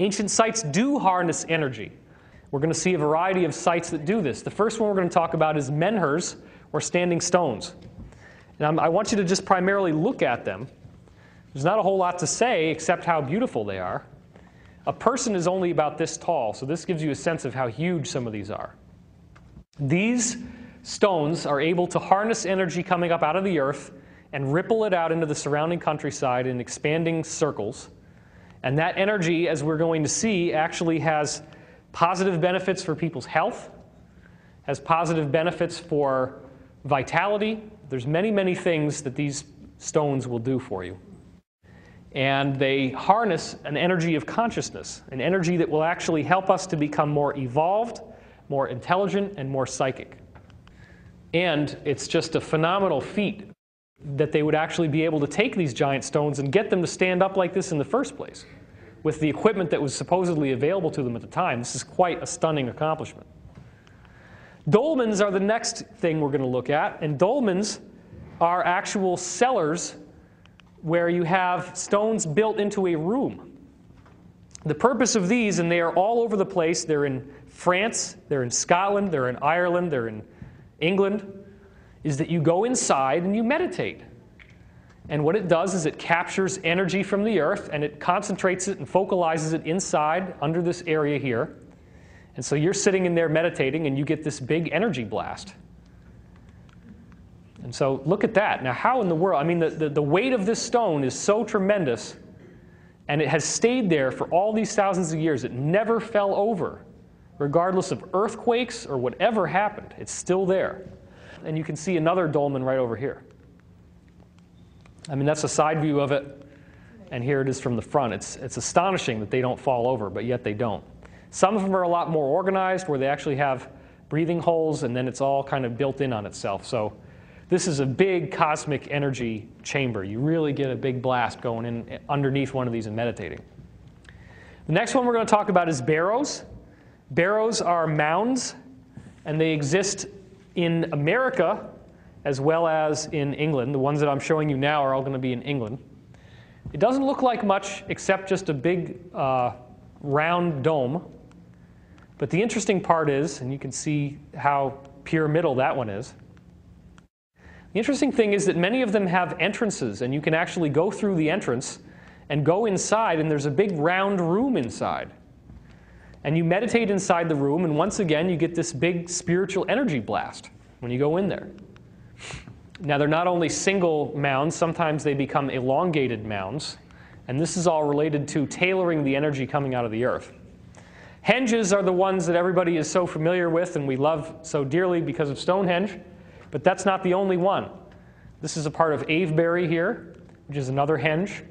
Ancient sites do harness energy. We're going to see a variety of sites that do this. The first one we're going to talk about is menhirs, or standing stones. And I want you to just primarily look at them. There's not a whole lot to say except how beautiful they are. A person is only about this tall, so this gives you a sense of how huge some of these are. These stones are able to harness energy coming up out of the earth and ripple it out into the surrounding countryside in expanding circles. And that energy, as we're going to see, actually has positive benefits for people's health, has positive benefits for vitality. There's many, many things that these stones will do for you. And they harness an energy of consciousness, an energy that will actually help us to become more evolved, more intelligent, and more psychic. And it's just a phenomenal feat that they would actually be able to take these giant stones and get them to stand up like this in the first place. With the equipment that was supposedly available to them at the time, this is quite a stunning accomplishment. Dolmens are the next thing we're going to look at, and dolmens are actual cellars where you have stones built into a room. The purpose of these, and they are all over the place, they're in France, they're in Scotland, they're in Ireland, they're in England, is that you go inside and you meditate. And what it does is it captures energy from the earth and it concentrates it and focalizes it inside under this area here. And so you're sitting in there meditating and you get this big energy blast. And so look at that. Now how in the world, I mean the weight of this stone is so tremendous and it has stayed there for all these thousands of years. It never fell over, regardless of earthquakes or whatever happened. It's still there. And you can see another dolmen right over here. I mean, that's a side view of it, and here it is from the front. It's astonishing that they don't fall over, but yet they don't. Some of them are a lot more organized, where they actually have breathing holes, and then it's all kind of built in on itself. So this is a big cosmic energy chamber. You really get a big blast going in underneath one of these and meditating. The next one we're going to talk about is barrows. Barrows are mounds, and they exist in America as well as in England. The ones that I'm showing you now are all going to be in England. It doesn't look like much except just a big round dome. But the interesting part is, and you can see how pyramidal that one is, the interesting thing is that many of them have entrances, and you can actually go through the entrance and go inside, and there's a big round room inside. And you meditate inside the room, and once again, you get this big spiritual energy blast when you go in there. Now, they're not only single mounds, sometimes they become elongated mounds, and this is all related to tailoring the energy coming out of the earth. Henges are the ones that everybody is so familiar with and we love so dearly because of Stonehenge, but that's not the only one. This is a part of Avebury here, which is another henge.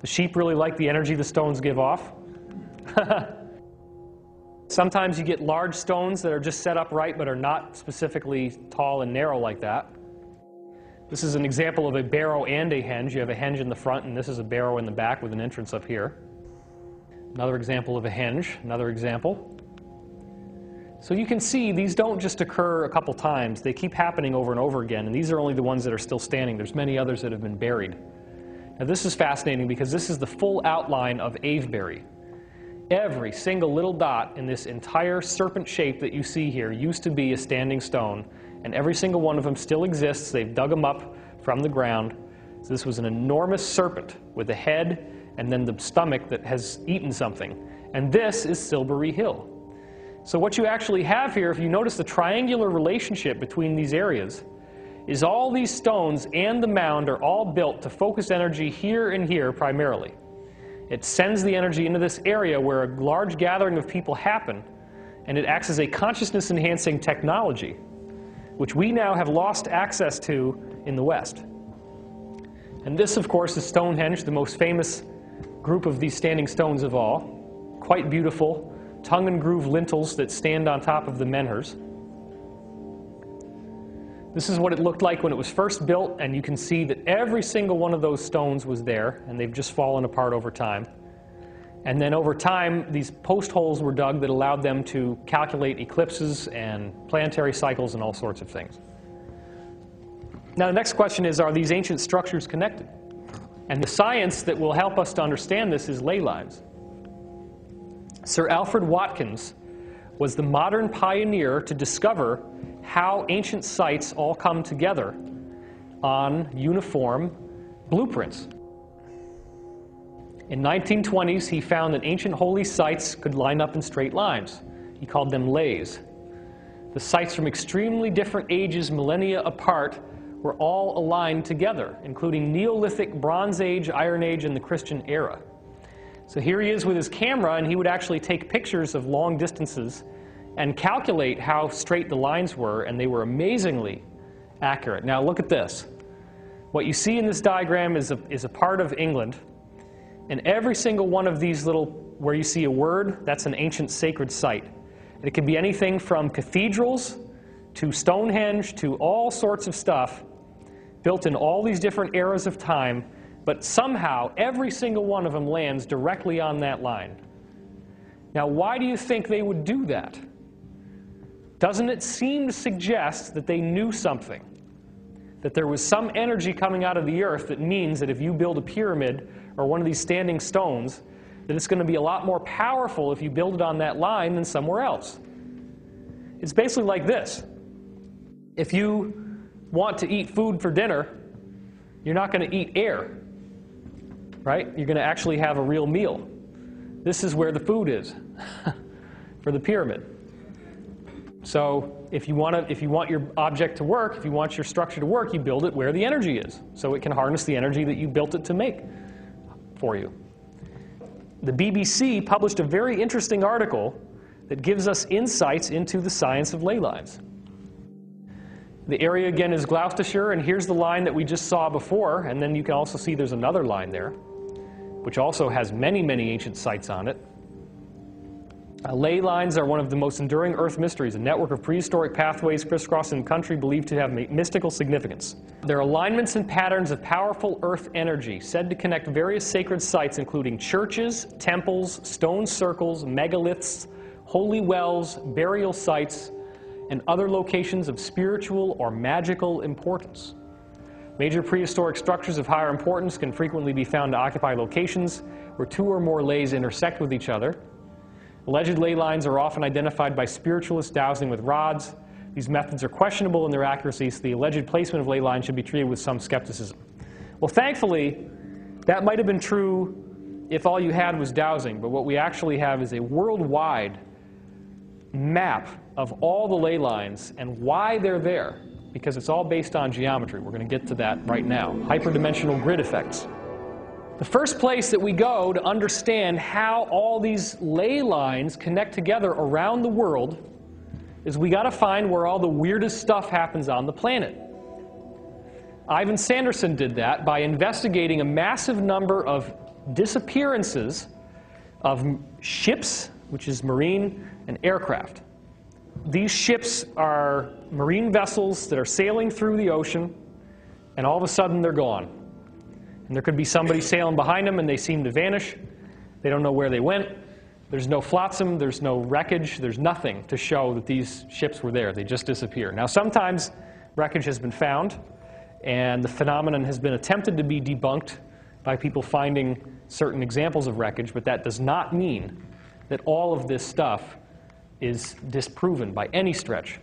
The sheep really like the energy the stones give off. Sometimes you get large stones that are just set up right but are not specifically tall and narrow like that. This is an example of a barrow and a henge. You have a henge in the front, and this is a barrow in the back with an entrance up here. Another example of a henge, another example. So you can see these don't just occur a couple times. They keep happening over and over again, and these are only the ones that are still standing. There's many others that have been buried. Now this is fascinating because this is the full outline of Avebury. Every single little dot in this entire serpent shape that you see here used to be a standing stone, and every single one of them still exists. They've dug them up from the ground. So this was an enormous serpent with a head and then the stomach that has eaten something. And this is Silbury Hill. So what you actually have here, if you notice the triangular relationship between these areas, is all these stones and the mound are all built to focus energy here and here primarily. It sends the energy into this area where a large gathering of people happen, and it acts as a consciousness-enhancing technology, which we now have lost access to in the West. And this, of course, is Stonehenge, the most famous group of these standing stones of all. Quite beautiful, tongue and groove lintels that stand on top of the menhirs. This is what it looked like when it was first built, and you can see that every single one of those stones was there, and they've just fallen apart over time. And then over time, these post holes were dug that allowed them to calculate eclipses and planetary cycles and all sorts of things. Now the next question is, are these ancient structures connected? And the science that will help us to understand this is ley lines. Sir Alfred Watkins was the modern pioneer to discover how ancient sites all come together on uniform blueprints. In 1920s, he found that ancient holy sites could line up in straight lines. He called them lays. The sites from extremely different ages, millennia apart, were all aligned together, including Neolithic, Bronze Age, Iron Age, and the Christian era. So here he is with his camera, and he would actually take pictures of long distances and calculate how straight the lines were, and they were amazingly accurate. Now look at this. What you see in this diagram is a part of England, and every single one of these little, where you see a word, that's an ancient sacred site. And it can be anything from cathedrals to Stonehenge to all sorts of stuff built in all these different eras of time, but somehow every single one of them lands directly on that line. Now, why do you think they would do that? Doesn't it seem to suggest that they knew something? That there was some energy coming out of the earth that means that if you build a pyramid or one of these standing stones, that it's going to be a lot more powerful if you build it on that line than somewhere else. It's basically like this. If you want to eat food for dinner, you're not going to eat air, right? You're going to actually have a real meal. This is where the food is for the pyramid. So if you want your object to work, if you want your structure to work, you build it where the energy is, so it can harness the energy that you built it to make for you. The BBC published a very interesting article that gives us insights into the science of ley lines. The area again is Gloucestershire, and here's the line that we just saw before, and then you can also see there's another line there, which also has many, many ancient sites on it. Ley lines are one of the most enduring Earth mysteries, a network of prehistoric pathways crisscrossing the country believed to have mystical significance. They're alignments and patterns of powerful Earth energy, said to connect various sacred sites, including churches, temples, stone circles, megaliths, holy wells, burial sites, and other locations of spiritual or magical importance. Major prehistoric structures of higher importance can frequently be found to occupy locations where two or more lays intersect with each other. Alleged ley lines are often identified by spiritualists dowsing with rods. These methods are questionable in their accuracy, so the alleged placement of ley lines should be treated with some skepticism. Well, thankfully, that might have been true if all you had was dowsing, but what we actually have is a worldwide map of all the ley lines and why they're there, because it's all based on geometry. We're going to get to that right now. Hyperdimensional grid effects. The first place that we go to understand how all these ley lines connect together around the world is we got to find where all the weirdest stuff happens on the planet. Ivan Sanderson did that by investigating a massive number of disappearances of ships, which is marine, and aircraft. These ships are marine vessels that are sailing through the ocean, and all of a sudden they're gone. And there could be somebody sailing behind them and they seem to vanish. They don't know where they went. There's no flotsam, there's no wreckage, there's nothing to show that these ships were there. They just disappear. Now sometimes wreckage has been found and the phenomenon has been attempted to be debunked by people finding certain examples of wreckage, but that does not mean that all of this stuff is disproven by any stretch.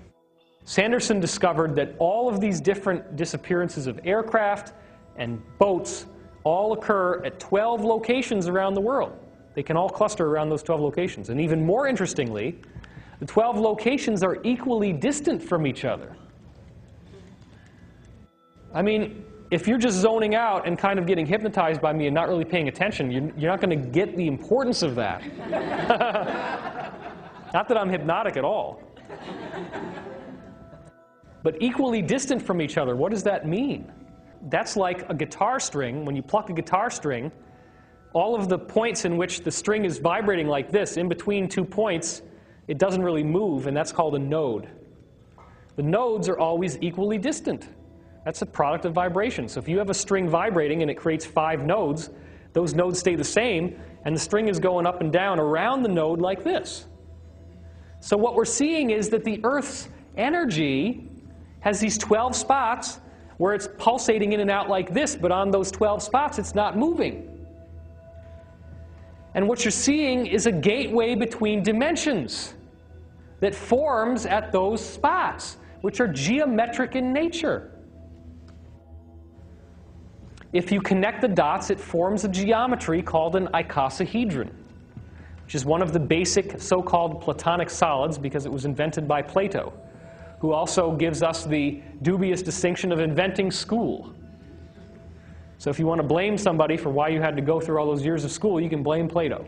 Sanderson discovered that all of these different disappearances of aircraft and boats all occur at 12 locations around the world. They can all cluster around those 12 locations. And even more interestingly, the 12 locations are equally distant from each other. I mean, if you're just zoning out and kind of getting hypnotized by me and not really paying attention, you're not going to get the importance of that. Not that I'm hypnotic at all. But equally distant from each other, what does that mean? That's like a guitar string. When you pluck a guitar string, all of the points in which the string is vibrating like this, in between two points, it doesn't really move, and that's called a node. The nodes are always equally distant. That's a product of vibration. So if you have a string vibrating and it creates 5 nodes, those nodes stay the same, and the string is going up and down around the node like this. So what we're seeing is that the Earth's energy has these 12 spots where it's pulsating in and out like this, but on those 12 spots it's not moving. And what you're seeing is a gateway between dimensions that forms at those spots, which are geometric in nature. If you connect the dots, it forms a geometry called an icosahedron, which is one of the basic so-called Platonic solids because it was invented by Plato, who also gives us the dubious distinction of inventing school. So if you want to blame somebody for why you had to go through all those years of school, you can blame Plato.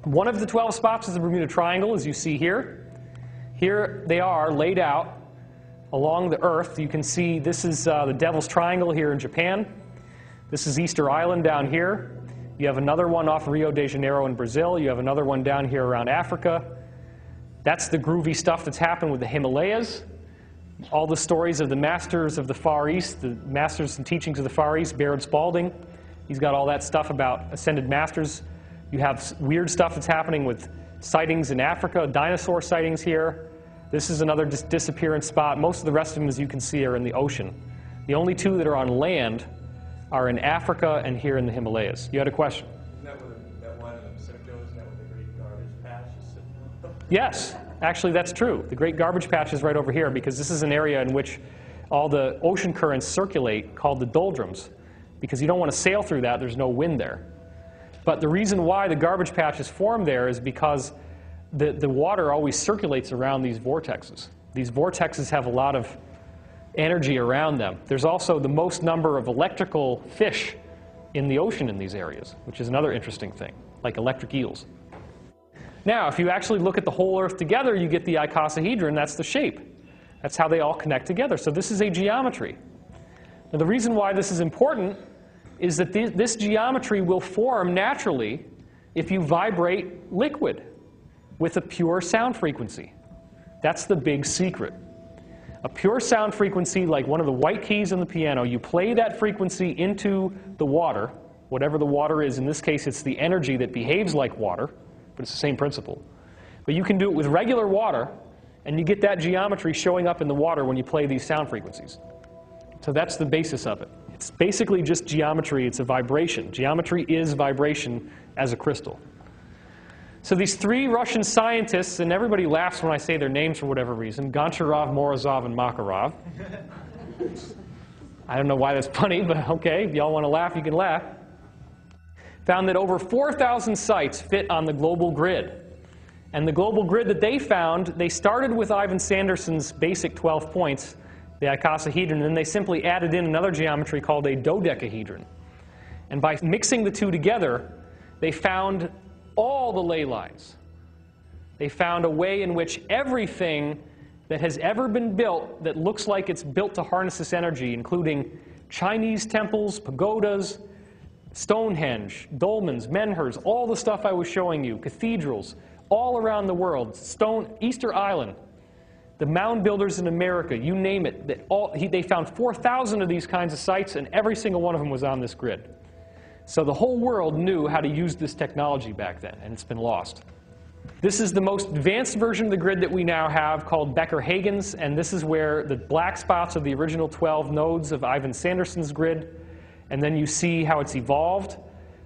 One of the 12 spots is the Bermuda Triangle, as you see here. Here they are laid out along the Earth. You can see this is the Devil's Triangle here in Japan. This is Easter Island down here. You have another one off Rio de Janeiro in Brazil. You have another one down here around Africa. That's the groovy stuff that's happened with the Himalayas. All the stories of the masters of the Far East, the masters and teachings of the Far East, Baird Spalding. He's got all that stuff about ascended masters. You have weird stuff that's happening with sightings in Africa, dinosaur sightings here. This is another disappearance spot. Most of the rest of them, as you can see, are in the ocean. The only two that are on land are in Africa and here in the Himalayas. You had a question? Isn't that where that one in the Pacific goes? Isn't that where the Great Garbage Patch is sitting? Yes, actually that's true. The Great Garbage Patch is right over here because this is an area in which all the ocean currents circulate called the doldrums. Because you don't want to sail through that, there's no wind there. But the reason why the garbage patch is formed there is because the water always circulates around these vortexes. These vortexes have a lot of energy around them. There's also the most number of electrical fish in the ocean in these areas, which is another interesting thing, like electric eels. Now, if you actually look at the whole Earth together, you get the icosahedron. That's the shape. That's how they all connect together. So this is a geometry. Now, the reason why this is important is that this geometry will form naturally if you vibrate liquid with a pure sound frequency. That's the big secret. A pure sound frequency, like one of the white keys on the piano, you play that frequency into the water, whatever the water is. In this case, it's the energy that behaves like water, but it's the same principle. But you can do it with regular water, and you get that geometry showing up in the water when you play these sound frequencies. So that's the basis of it. It's basically just geometry. It's a vibration. Geometry is vibration as a crystal. So these three Russian scientists, and everybody laughs when I say their names for whatever reason, Goncharov, Morozov, and Makarov. I don't know why that's funny, but okay, if y'all want to laugh, you can laugh. Found that over 4,000 sites fit on the global grid. And the global grid that they found, they started with Ivan Sanderson's basic 12 points, the icosahedron, and then they simply added in another geometry called a dodecahedron. And by mixing the two together, they found all the ley lines. They found a way in which everything that has ever been built that looks like it's built to harness this energy, including Chinese temples, pagodas, Stonehenge, dolmens, menhirs, all the stuff I was showing you, cathedrals, all around the world, Easter Island, the mound builders in America, you name it. They found 4,000 of these kinds of sites, and every single one of them was on this grid. So the whole world knew how to use this technology back then, and it's been lost. This is the most advanced version of the grid that we now have, called Becker-Hagen's, and this is where the black spots are the original 12 nodes of Ivan Sanderson's grid. And then you see how it's evolved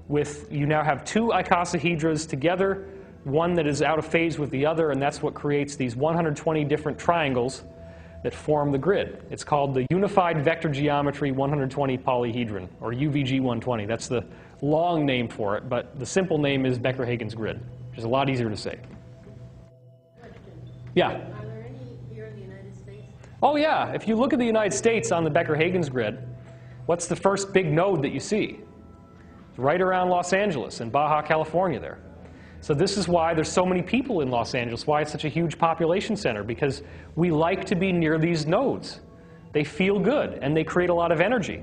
with, you now have two icosahedras together, one that is out of phase with the other, and that's what creates these 120 different triangles that form the grid. It's called the Unified Vector Geometry 120 Polyhedron, or UVG 120. That's the long name for it, but the simple name is Becker-Hagen's grid, which is a lot easier to say. Question. Yeah? Are there any here in the United States? Oh yeah, if you look at the United States on the Becker-Hagen's grid, what's the first big node that you see? It's right around Los Angeles in Baja California there. So this is why there's so many people in Los Angeles, why it's such a huge population center, because we like to be near these nodes. They feel good, and they create a lot of energy.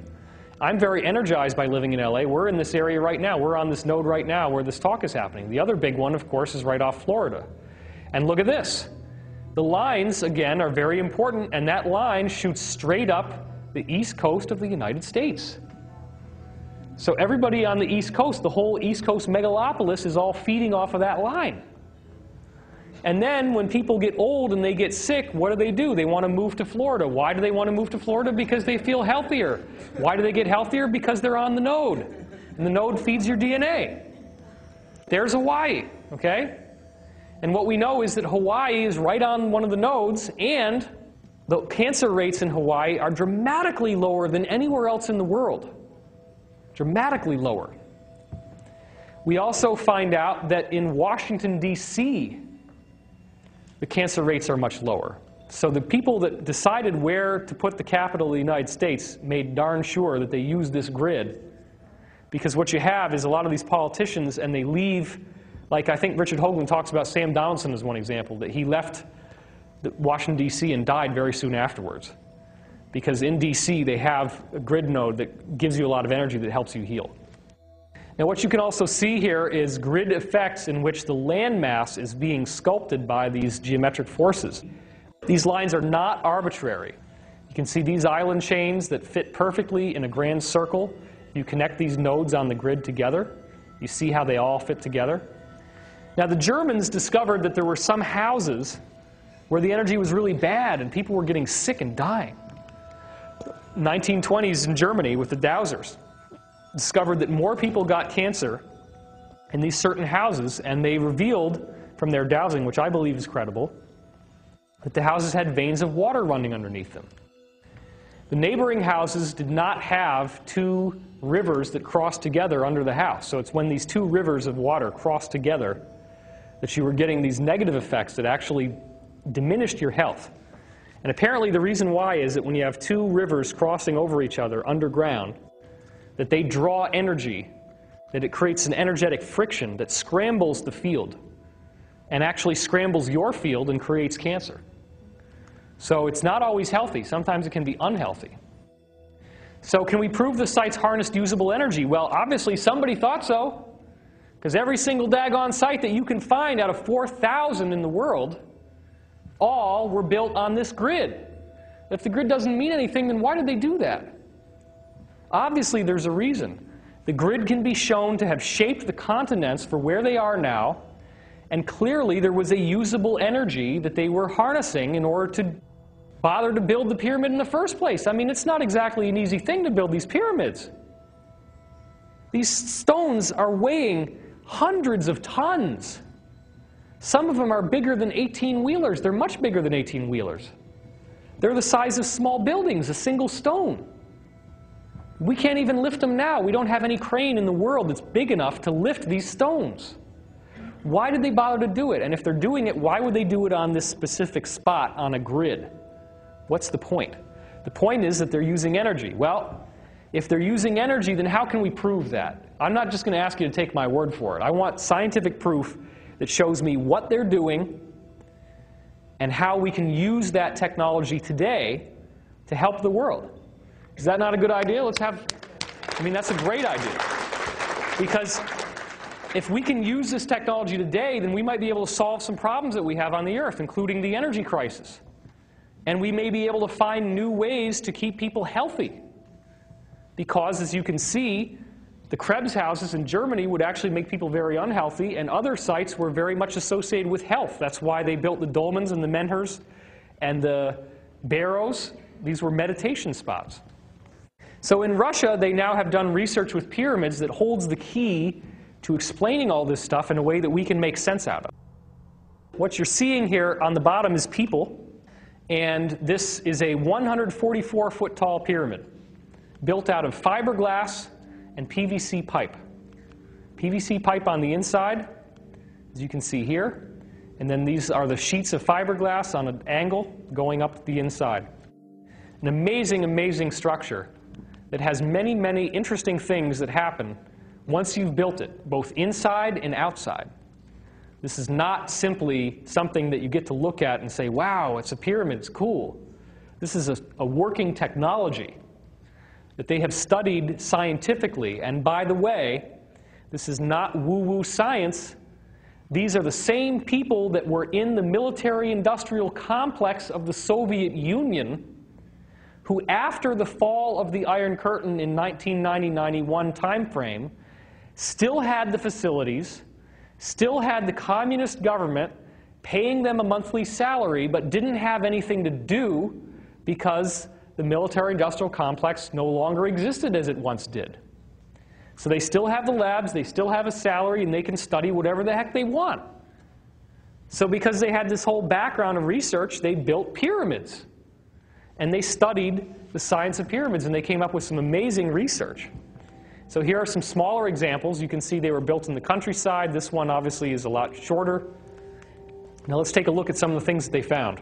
I'm very energized by living in LA. We're in this area right now. We're on this node right now where this talk is happening. The other big one, of course, is right off Florida. And look at this. The lines, again, are very important, and that line shoots straight up the east coast of the United States. So everybody on the East Coast, the whole East Coast megalopolis is all feeding off of that line. And then when people get old and they get sick, what do? They want to move to Florida. Why do they want to move to Florida? Because they feel healthier. Why do they get healthier? Because they're on the node. And the node feeds your DNA. There's Hawaii, okay? And what we know is that Hawaii is right on one of the nodes, and the cancer rates in Hawaii are dramatically lower than anywhere else in the world. Dramatically lower. We also find out that in Washington, D.C., the cancer rates are much lower. So the people that decided where to put the capital of the United States made darn sure that they used this grid, because what you have is a lot of these politicians, and they leave, like I think Richard Hoagland talks about Sam Donaldson as one example, that he left Washington, D.C. and died very soon afterwards. Because in D.C. they have a grid node that gives you a lot of energy that helps you heal. Now what you can also see here is grid effects in which the landmass is being sculpted by these geometric forces. These lines are not arbitrary. You can see these island chains that fit perfectly in a grand circle. You connect these nodes on the grid together. You see how they all fit together. Now the Germans discovered that there were some houses where the energy was really bad and people were getting sick and dying. 1920s in Germany with the dowsers discovered that more people got cancer in these certain houses, and they revealed from their dowsing, which I believe is credible, that the houses had veins of water running underneath them. The neighboring houses did not have two rivers that crossed together under the house. So it's when these two rivers of water crossed together that you were getting these negative effects that actually diminished your health. And apparently the reason why is that when you have two rivers crossing over each other underground, that they draw energy, that it creates an energetic friction that scrambles the field and actually scrambles your field and creates cancer. So it's not always healthy. Sometimes it can be unhealthy. So can we prove the sites harnessed usable energy? Well, obviously somebody thought so, because every single daggone site that you can find out of 4,000 in the world, all were built on this grid. If the grid doesn't mean anything, then why did they do that? Obviously there's a reason. The grid can be shown to have shaped the continents for where they are now, and clearly there was a usable energy that they were harnessing in order to bother to build the pyramid in the first place. I mean, it's not exactly an easy thing to build these pyramids. These stones are weighing hundreds of tons. Some of them are bigger than 18-wheelers. They're much bigger than 18-wheelers. They're the size of small buildings, a single stone. We can't even lift them now. We don't have any crane in the world that's big enough to lift these stones. Why did they bother to do it? And if they're doing it, why would they do it on this specific spot on a grid? What's the point? The point is that they're using energy. Well, if they're using energy, then how can we prove that? I'm not just going to ask you to take my word for it. I want scientific proof that shows me what they're doing and how we can use that technology today to help the world. Is that not a good idea? I mean, that's a great idea. Because if we can use this technology today, then we might be able to solve some problems that we have on the earth, including the energy crisis. And we may be able to find new ways to keep people healthy. Because, as you can see, the Krebs houses in Germany would actually make people very unhealthy, and other sites were very much associated with health. That's why they built the dolmens and the menhirs and the barrows. These were meditation spots. So in Russia, they now have done research with pyramids that holds the key to explaining all this stuff in a way that we can make sense out of. What you're seeing here on the bottom is people, and this is a 144-foot tall pyramid built out of fiberglass and PVC pipe. PVC pipe on the inside, as you can see here, and then these are the sheets of fiberglass on an angle going up the inside. An amazing, amazing structure that has many, many interesting things that happen once you've built it, both inside and outside. This is not simply something that you get to look at and say, wow, it's a pyramid, it's cool. This is a working technology that they have studied scientifically. And by the way, this is not woo-woo science. These are the same people that were in the military-industrial complex of the Soviet Union who, after the fall of the Iron Curtain in 1990-91 timeframe, still had the facilities, still had the communist government paying them a monthly salary, but didn't have anything to do because the military-industrial complex no longer existed as it once did. So they still have the labs, they still have a salary, and they can study whatever the heck they want. So because they had this whole background of research, they built pyramids. And they studied the science of pyramids, and they came up with some amazing research. So here are some smaller examples. You can see they were built in the countryside. This one obviously is a lot shorter. Now let's take a look at some of the things that they found.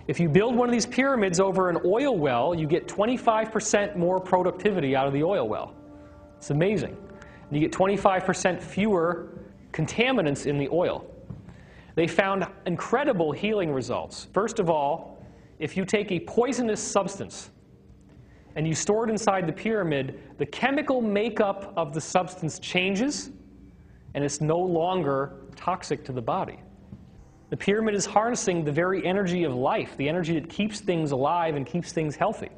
If you build one of these pyramids over an oil well, you get 25% more productivity out of the oil well. It's amazing. And you get 25% fewer contaminants in the oil. They found incredible healing results. First of all, if you take a poisonous substance and you store it inside the pyramid, the chemical makeup of the substance changes, and it's no longer toxic to the body. The pyramid is harnessing the very energy of life, the energy that keeps things alive and keeps things healthy.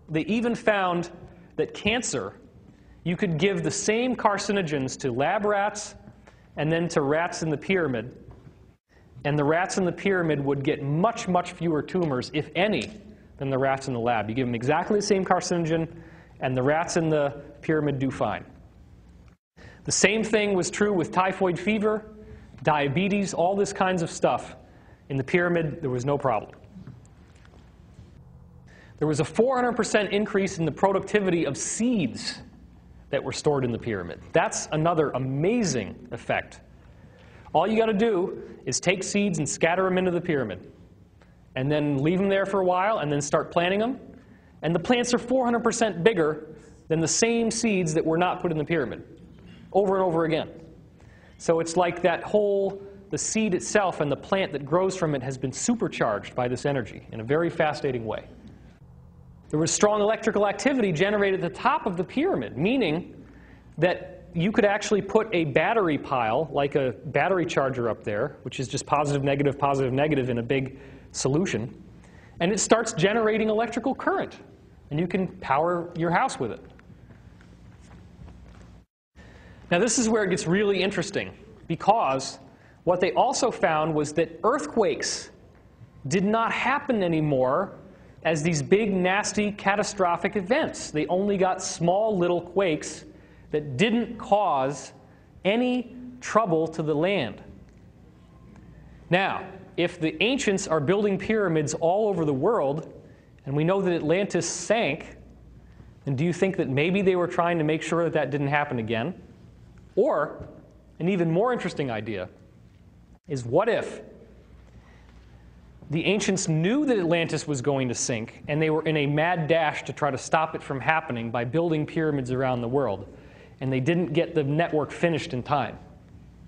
They even found that cancer, you could give the same carcinogens to lab rats and then to rats in the pyramid, and the rats in the pyramid would get much, much fewer tumors, if any, than the rats in the lab. You give them exactly the same carcinogen, and the rats in the pyramid do fine. The same thing was true with typhoid fever, diabetes, all this kinds of stuff. In the pyramid, there was no problem. There was a 400% increase in the productivity of seeds that were stored in the pyramid. That's another amazing effect. All you got to do is take seeds and scatter them into the pyramid, and then leave them there for a while, and then start planting them. And the plants are 400% bigger than the same seeds that were not put in the pyramid, over and over again. So it's like that whole, the seed itself and the plant that grows from it has been supercharged by this energy in a very fascinating way. There was strong electrical activity generated at the top of the pyramid, meaning that you could actually put a battery pile, like a battery charger up there, which is just positive, negative in a big solution, and it starts generating electrical current, and you can power your house with it. Now this is where it gets really interesting, because what they also found was that earthquakes did not happen anymore as these big, nasty, catastrophic events. They only got small little quakes that didn't cause any trouble to the land. Now, if the ancients are building pyramids all over the world, and we know that Atlantis sank, then do you think that maybe they were trying to make sure that that didn't happen again? Or, an even more interesting idea is, what if the ancients knew that Atlantis was going to sink, and they were in a mad dash to try to stop it from happening by building pyramids around the world, and they didn't get the network finished in time?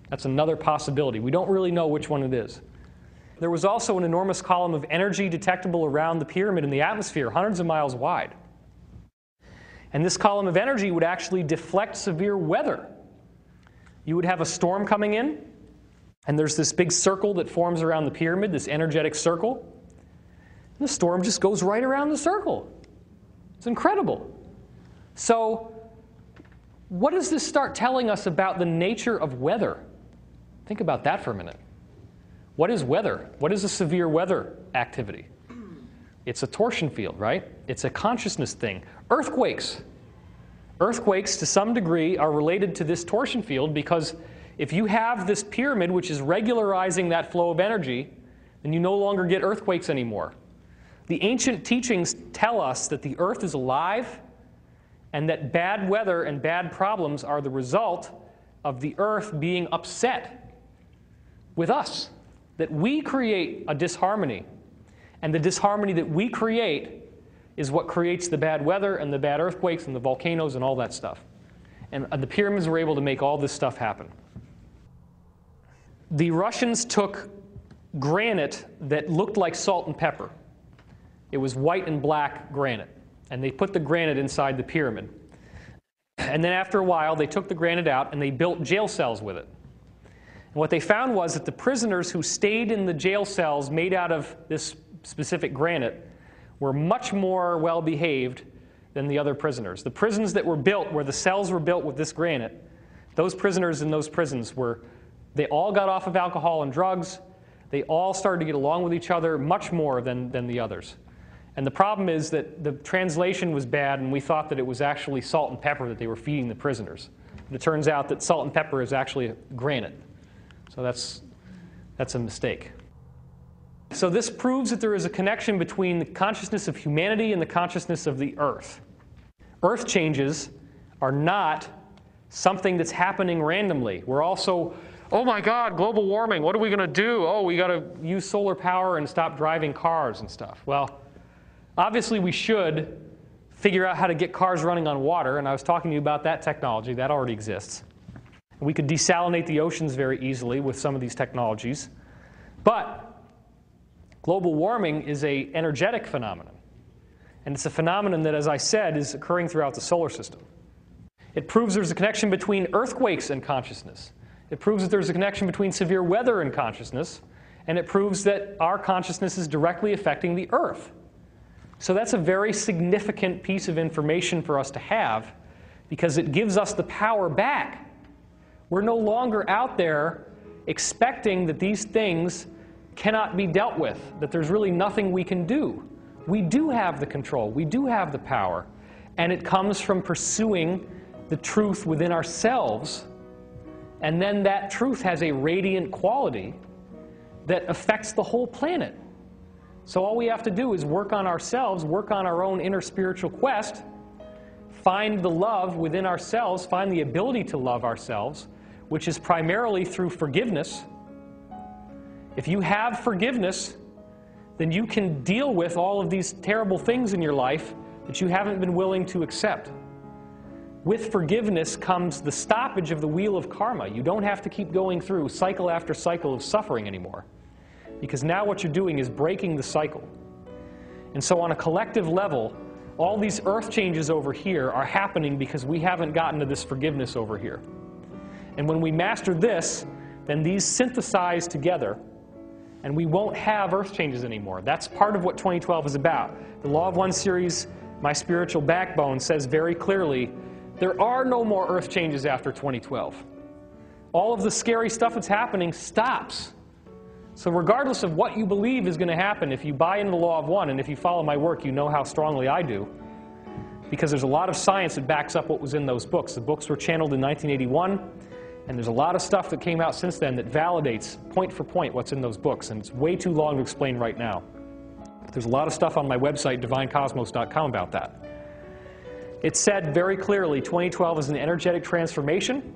That's another possibility. We don't really know which one it is. There was also an enormous column of energy detectable around the pyramid in the atmosphere, hundreds of miles wide. And this column of energy would actually deflect severe weather. You would have a storm coming in, and there's this big circle that forms around the pyramid, this energetic circle. And the storm just goes right around the circle. It's incredible. So, what does this start telling us about the nature of weather? Think about that for a minute. What is weather? What is a severe weather activity? It's a torsion field, right? It's a consciousness thing. Earthquakes. Earthquakes, to some degree, are related to this torsion field, because if you have this pyramid which is regularizing that flow of energy, then you no longer get earthquakes anymore. The ancient teachings tell us that the earth is alive, and that bad weather and bad problems are the result of the earth being upset with us. That we create a disharmony, and the disharmony that we create is what creates the bad weather and the bad earthquakes and the volcanoes and all that stuff. And the pyramids were able to make all this stuff happen. The Russians took granite that looked like salt and pepper. It was white and black granite. And they put the granite inside the pyramid. And then after a while, they took the granite out and they built jail cells with it. And what they found was that the prisoners who stayed in the jail cells made out of this specific granite were much more well-behaved than the other prisoners. The prisons that were built, where the cells were built with this granite, those prisoners in those prisons they all got off of alcohol and drugs. They all started to get along with each other much more than the others. And the problem is that the translation was bad, and we thought that it was actually salt and pepper that they were feeding the prisoners. But it turns out that salt and pepper is actually granite. So that's a mistake. So this proves that there is a connection between the consciousness of humanity and the consciousness of the earth. Earth changes are not something that's happening randomly. We're also, oh my God, global warming, what are we going to do? Oh, we got to use solar power and stop driving cars and stuff. Well, obviously we should figure out how to get cars running on water, and I was talking to you about that technology. That already exists. We could desalinate the oceans very easily with some of these technologies. But global warming is an energetic phenomenon. And it's a phenomenon that, as I said, is occurring throughout the solar system. It proves there's a connection between earthquakes and consciousness. It proves that there's a connection between severe weather and consciousness. And it proves that our consciousness is directly affecting the earth. So that's a very significant piece of information for us to have, because it gives us the power back. We're no longer out there expecting that these things cannot be dealt with, that there's really nothing we can do. We do have the control. We do have the power. And it comes from pursuing the truth within ourselves. And then that truth has a radiant quality that affects the whole planet. So all we have to do is work on ourselves, work on our own inner spiritual quest, find the love within ourselves, find the ability to love ourselves, which is primarily through forgiveness. If you have forgiveness, then you can deal with all of these terrible things in your life that you haven't been willing to accept. With forgiveness comes the stoppage of the wheel of karma. You don't have to keep going through cycle after cycle of suffering anymore, because now what you're doing is breaking the cycle. And so on a collective level, all these earth changes over here are happening because we haven't gotten to this forgiveness over here. And when we master this, then these synthesize together, and we won't have earth changes anymore. That's part of what 2012 is about. The Law of One series, My Spiritual Backbone, says very clearly, there are no more earth changes after 2012. All of the scary stuff that's happening stops. So regardless of what you believe is going to happen, if you buy into the Law of One, and if you follow my work, you know how strongly I do, because there's a lot of science that backs up what was in those books. The books were channeled in 1981, and there's a lot of stuff that came out since then that validates point for point what's in those books, and it's way too long to explain right now. But there's a lot of stuff on my website, divinecosmos.com, about that. It said very clearly 2012 is an energetic transformation.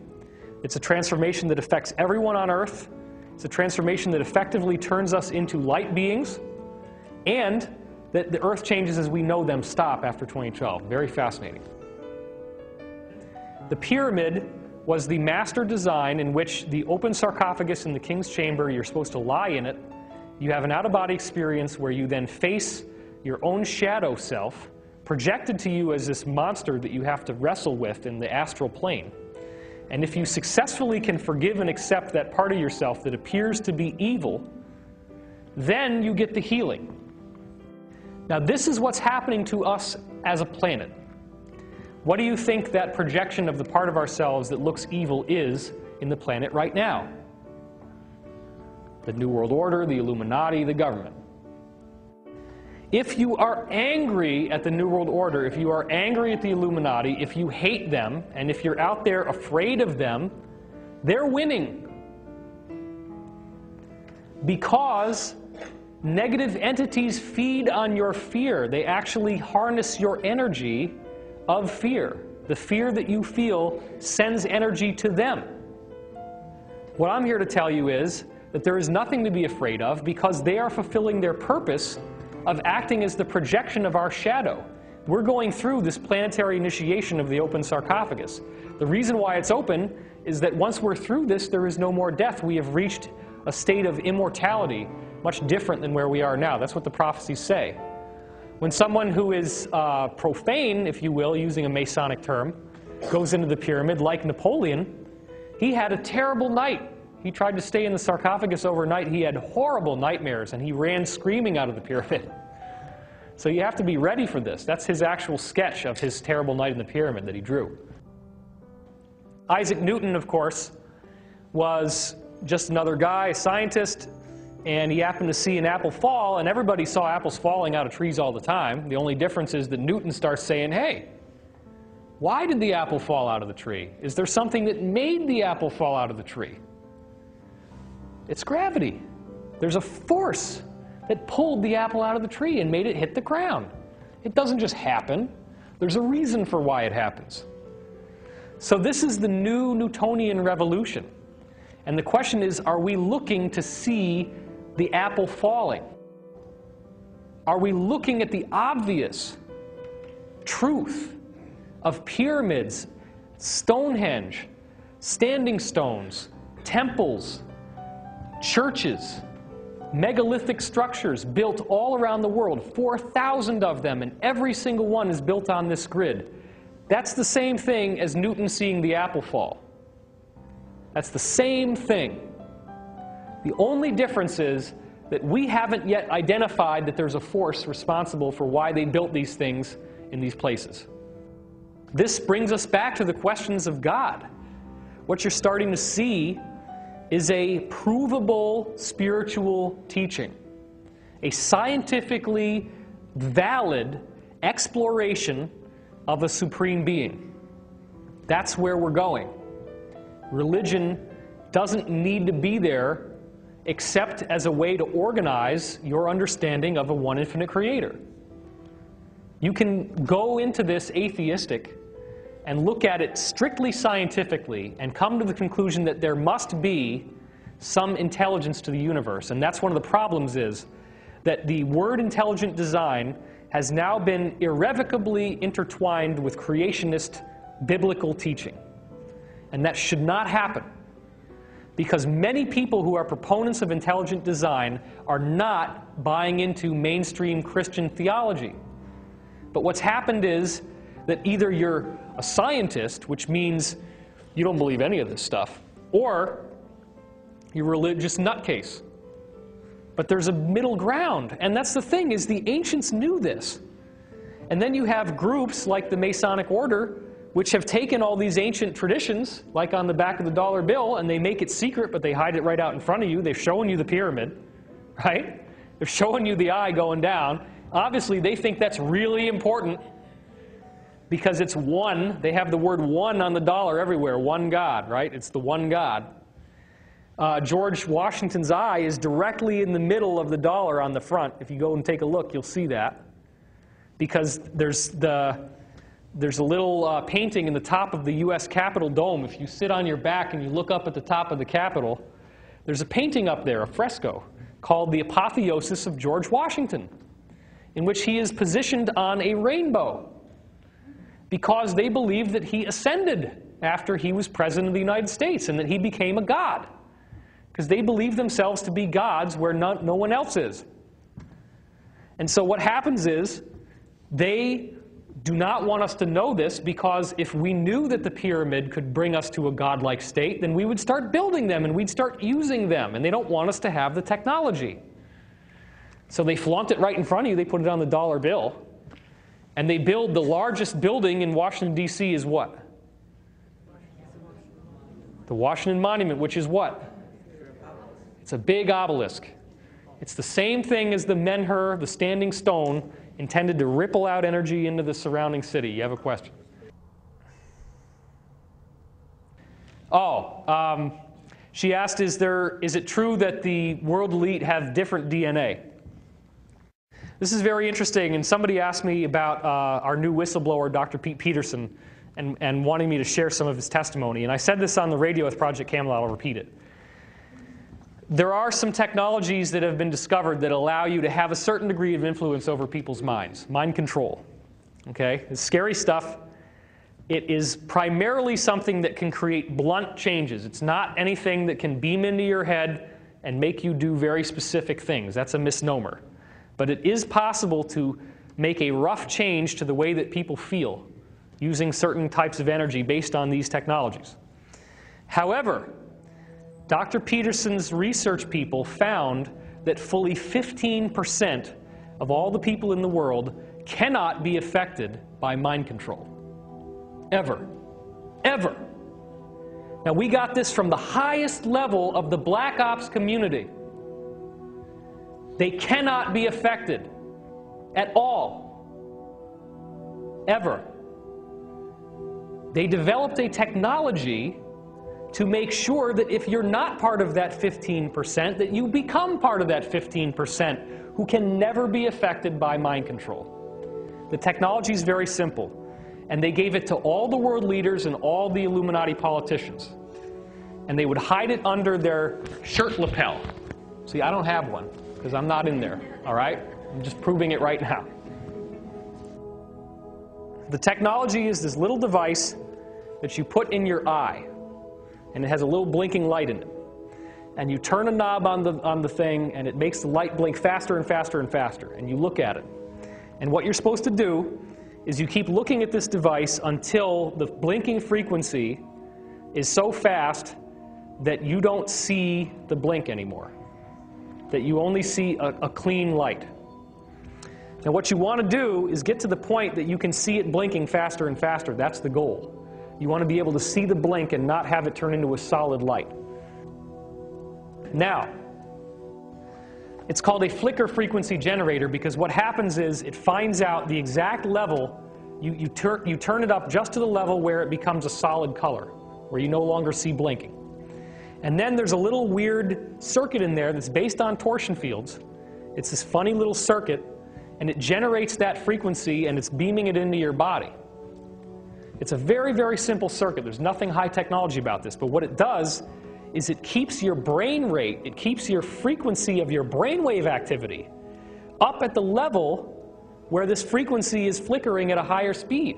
It's a transformation that affects everyone on Earth. It's a transformation that effectively turns us into light beings, and that the Earth changes as we know them stop after 2012. Very fascinating. The pyramid was the master design in which the open sarcophagus in the king's chamber, you're supposed to lie in it. You have an out-of-body experience where you then face your own shadow self, projected to you as this monster that you have to wrestle with in the astral plane. And if you successfully can forgive and accept that part of yourself that appears to be evil, then you get the healing. Now this is what's happening to us as a planet. What do you think that projection of the part of ourselves that looks evil is in the planet right now? The New World Order, the Illuminati, the government. If you are angry at the New World Order, if you are angry at the Illuminati, if you hate them, and if you're out there afraid of them, they're winning. Because negative entities feed on your fear. They actually harness your energy of fear. The fear that you feel sends energy to them. What I'm here to tell you is that there is nothing to be afraid of, because they are fulfilling their purpose of acting as the projection of our shadow. We're going through this planetary initiation of the open sarcophagus. The reason why it's open is that once we're through this, there is no more death. We have reached a state of immortality, much different than where we are now. That's what the prophecies say. When someone who is profane, if you will, using a Masonic term, goes into the pyramid, like Napoleon, he had a terrible night. He tried to stay in the sarcophagus overnight. He had horrible nightmares, and he ran screaming out of the pyramid. So you have to be ready for this. That's his actual sketch of his terrible night in the pyramid that he drew. Isaac Newton, of course, was just another guy, a scientist. and he happened to see an apple fall, and everybody saw apples falling out of trees all the time. The only difference is that Newton starts saying, hey, why did the apple fall out of the tree? Is there something that made the apple fall out of the tree? It's gravity. There's a force that pulled the apple out of the tree and made it hit the ground. It doesn't just happen. There's a reason for why it happens. So this is the new Newtonian revolution. And the question is, are we looking to see the apple falling? Are we looking at the obvious truth of pyramids, Stonehenge, standing stones, temples, churches, megalithic structures built all around the world, 4,000 of them, and every single one is built on this grid? That's the same thing as Newton seeing the apple fall. That's the same thing. The only difference is that we haven't yet identified that there's a force responsible for why they built these things in these places. This brings us back to the questions of God. What you're starting to see is a provable spiritual teaching, a scientifically valid exploration of a supreme being. That's where we're going. Religion doesn't need to be there except as a way to organize your understanding of a one infinite creator. You can go into this atheistic and look at it strictly scientifically and come to the conclusion that there must be some intelligence to the universe. And that's one of the problems, is that the word intelligent design has now been irrevocably intertwined with creationist biblical teaching. And that should not happen, because many people who are proponents of intelligent design are not buying into mainstream Christian theology. But what's happened is that either you're a scientist, which means you don't believe any of this stuff, or you're a religious nutcase. But there's a middle ground, and that's the thing, is the ancients knew this. And then you have groups like the Masonic Order, which have taken all these ancient traditions, like on the back of the dollar bill, and they make it secret, but they hide it right out in front of you. They've shown you the pyramid, right? They're showing you the eye going down. Obviously, they think that's really important because it's one. They have the word one on the dollar everywhere, one God, right? It's the one God. George Washington's eye is directly in the middle of the dollar on the front. If you go and take a look, you'll see that. Because there's a little painting in the top of the U.S. Capitol dome. If you sit on your back and you look up at the top of the Capitol, there's a painting up there, a fresco, called The Apotheosis of George Washington, in which he is positioned on a rainbow because they believe that he ascended after he was president of the United States and that he became a god, because they believe themselves to be gods where no one else is. And so what happens is they do not want us to know this, because if we knew that the pyramid could bring us to a godlike state, then we would start building them and we'd start using them, and they don't want us to have the technology. So they flaunt it right in front of you. They put it on the dollar bill, and they build the largest building in Washington, D.C. is what? The Washington Monument, which is what? It's a big obelisk. It's the same thing as the menhir, the standing stone, intended to ripple out energy into the surrounding city. You have a question? She asked, is it true that the world elite have different DNA? This is very interesting, and somebody asked me about our new whistleblower, Dr. Pete Peterson, and wanting me to share some of his testimony. And I said this on the radio with Project Camelot. I'll repeat it. There are some technologies that have been discovered that allow you to have a certain degree of influence over people's minds. Mind control. Okay? It's scary stuff. It is primarily something that can create blunt changes. It's not anything that can beam into your head and make you do very specific things. That's a misnomer. But it is possible to make a rough change to the way that people feel using certain types of energy based on these technologies. However, Dr. Peterson's research people found that fully 15% of all the people in the world cannot be affected by mind control. Ever. Ever. Now, we got this from the highest level of the Black Ops community. They cannot be affected at all, ever. They developed a technology to make sure that if you're not part of that 15%, that you become part of that 15% who can never be affected by mind control. The technology is very simple, and they gave it to all the world leaders and all the Illuminati politicians. And they would hide it under their shirt lapel. See, I don't have one, because I'm not in there, all right? I'm just proving it right now. The technology is this little device that you put in your eye, and it has a little blinking light in it. And you turn a knob on the thing, and it makes the light blink faster and faster and faster, and you look at it. And what you're supposed to do is you keep looking at this device until the blinking frequency is so fast that you don't see the blink anymore, that you only see a clean light. Now what you want to do is get to the point that you can see it blinking faster and faster. That's the goal. You want to be able to see the blink and not have it turn into a solid light. Now, it's called a flicker frequency generator because what happens is it finds out the exact level. You turn it up just to the level where it becomes a solid color, where you no longer see blinking. And then there's a little weird circuit in there that's based on torsion fields. It's this funny little circuit, and it generates that frequency, and it's beaming it into your body. It's a very, very simple circuit. There's nothing high technology about this, but what it does is it keeps your brain rate, it keeps your frequency of your brainwave activity up at the level where this frequency is flickering at a higher speed.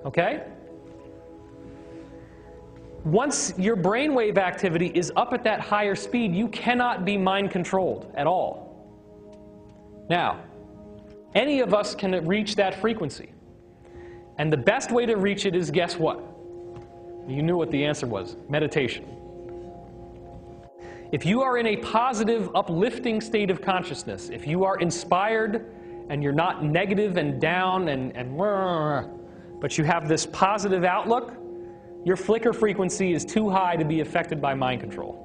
Okay? Once your brainwave activity is up at that higher speed, you cannot be mind controlled at all. Now, any of us can reach that frequency. And the best way to reach it is, guess what? You knew what the answer was. Meditation. If you are in a positive, uplifting state of consciousness, if you are inspired and you're not negative and down but you have this positive outlook, your flicker frequency is too high to be affected by mind control.